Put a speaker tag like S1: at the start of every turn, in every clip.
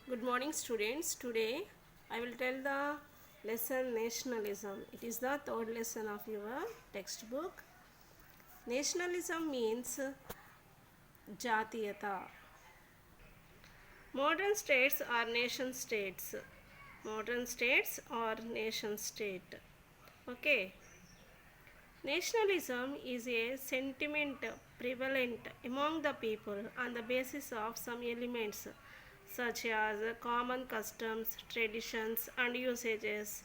S1: Good morning, students. Today I will tell the lesson nationalism. It is the third lesson of your textbook. Nationalism means Jatiyata. Modern states are nation states. Modern states are nation state. Okay. Nationalism is a sentiment prevalent among the people on the basis of some elements such as common customs, traditions, and usages,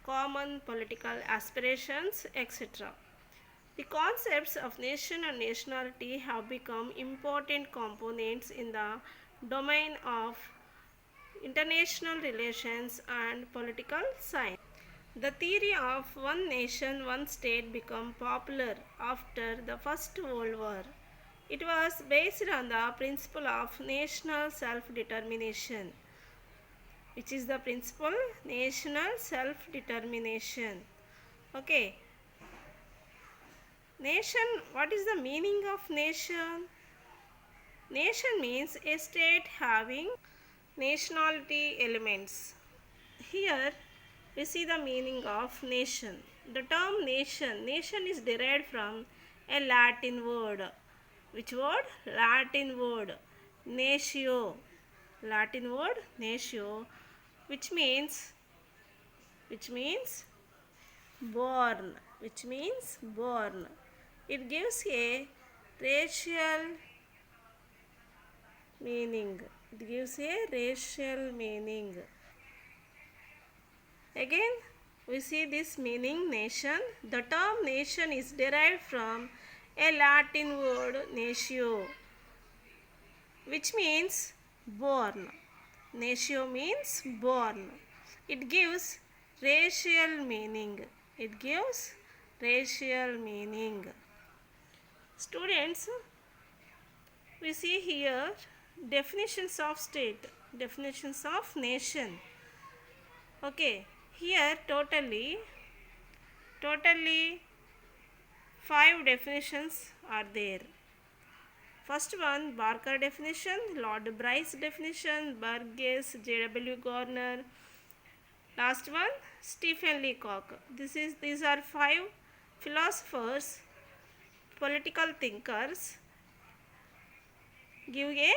S1: common political aspirations, etc. The concepts of nation and nationality have become important components in the domain of international relations and political science. The theory of one nation, one state became popular after the First World War. It was based on the principle of national self-determination, which is the principle national self-determination. Okay, nation, what is the meaning of nation? Nation means a state having nationality elements. Here we see the meaning of nation. The term nation is derived from a Latin word. Which word? Latin word. Natio. Latin word natio, which means born. Which means born. It gives a racial meaning. It gives a racial meaning. Again, we see this meaning nation. The term nation is derived from a Latin word natio, which means born. Natio means born. It gives racial meaning. It gives racial meaning. Students, we see here definitions of state, definitions of nation. Okay, here totally 5 definitions are there. First one, Barker definition, Lord Bryce definition, Burgess, J.W. Garner. Last one, Stephen Leacock. These are 5 philosophers, political thinkers give a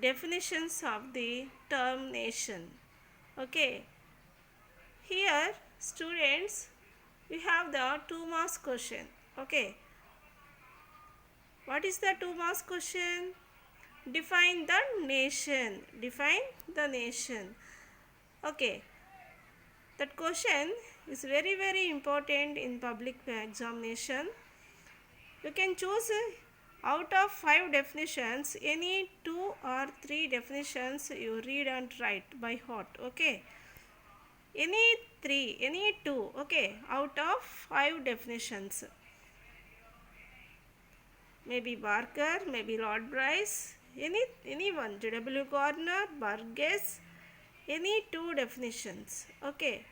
S1: definitions of the term nation. Okay, here students, we have the 2 marks question. Okay, what is the 2 marks question? Define the nation. Define the nation. Okay, that question is very important in public examination. You can choose out of 5 definitions any 2 or 3 definitions you read and write by heart. Okay, any 3, any 2. Okay, out of 5 definitions. Maybe Barker, maybe Lord Bryce, anyone, J.W. Garner, Burgess, any 2 definitions. Okay,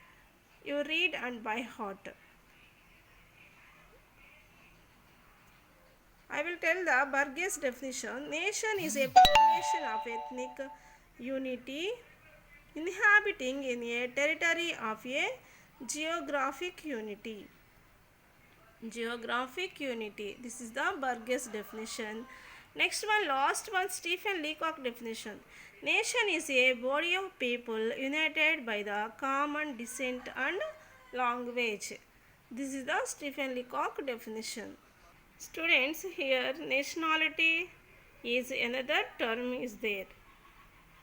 S1: you read and by heart. I will tell the Burgess definition. Nation is a population of ethnic unity inhabiting in a territory of a geographic unity. Geographic unity. This is the Burgess definition. Next one, last one, Stephen Leacock definition. Nation is a body of people united by the common descent and language. This is the Stephen Leacock definition. Students, here nationality is another term is there.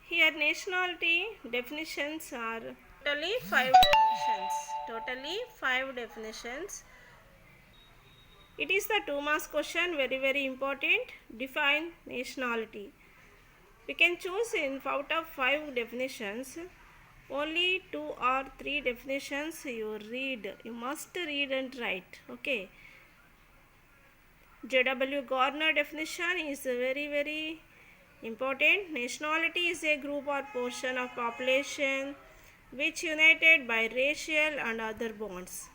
S1: Here nationality definitions are totally 5 definitions. Totally 5 definitions. It is the 2 marks question, very important. Define nationality. We can choose in out of 5 definitions. Only 2 or 3 definitions you read. You must read and write. Okay. J.W. Garner definition is very important. Nationality is a group or portion of population which united by racial and other bonds.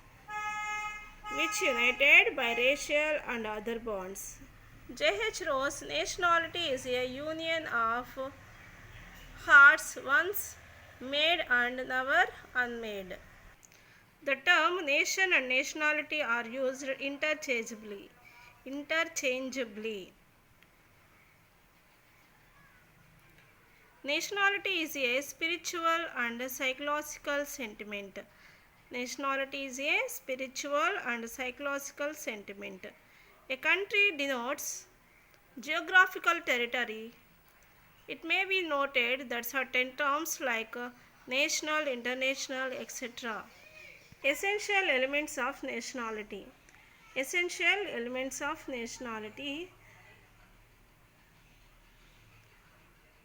S1: J.H. Rose, nationality is a union of hearts once made and never unmade. The term nation and nationality are used interchangeably. Nationality is a spiritual and psychological sentiment. Nationality is a spiritual and psychological sentiment. A country denotes geographical territory. It may be noted that certain terms like national, international, etc. Essential elements of nationality. Essential elements of nationality.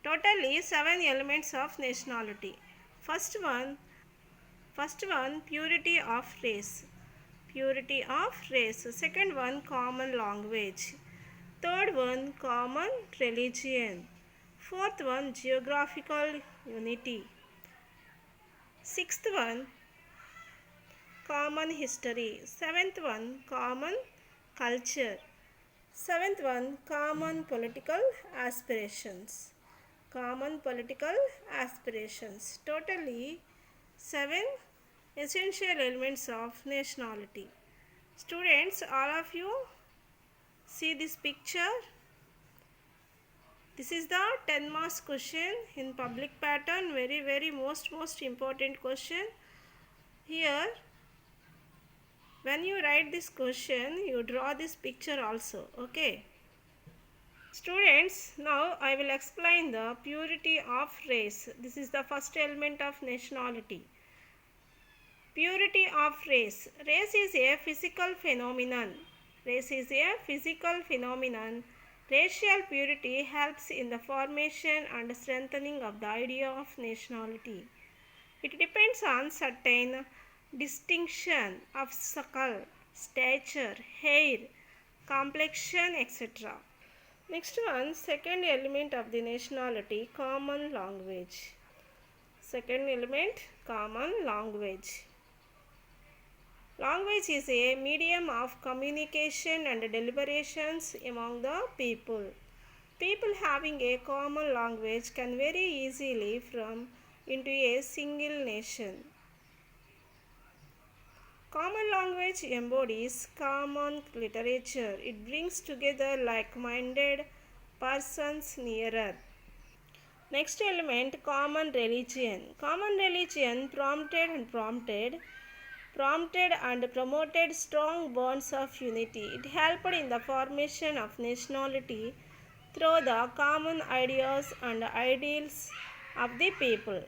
S1: Totally 7 elements of nationality. First one, purity of race. Purity of race. Second one, common language. Third one, common religion. Fourth one, geographical unity. Sixth one, common history. Seventh one, common culture. Seventh one, common political aspirations. Common political aspirations. Totally 7 essential elements of nationality. Students, all of you see this picture. This is the 10 marks question in public pattern. Very most important question. Here, when you write this question, you draw this picture also. Okay. Students, now I will explain the purity of race. This is the first element of nationality. Purity of race. Race is a physical phenomenon. Race is a physical phenomenon. Racial purity helps in the formation and strengthening of the idea of nationality. It depends on certain distinction of skull, stature, hair, complexion, etc. Next one, second element of the nationality, common language. Second element, common language. Language is a medium of communication and deliberations among the people. People having a common language can very easily form into a single nation. Common language embodies common literature. It brings together like-minded persons nearer. Next element, common religion. Common religion promoted and promoted strong bonds of unity. It helped in the formation of nationality through the common ideas and ideals of the people.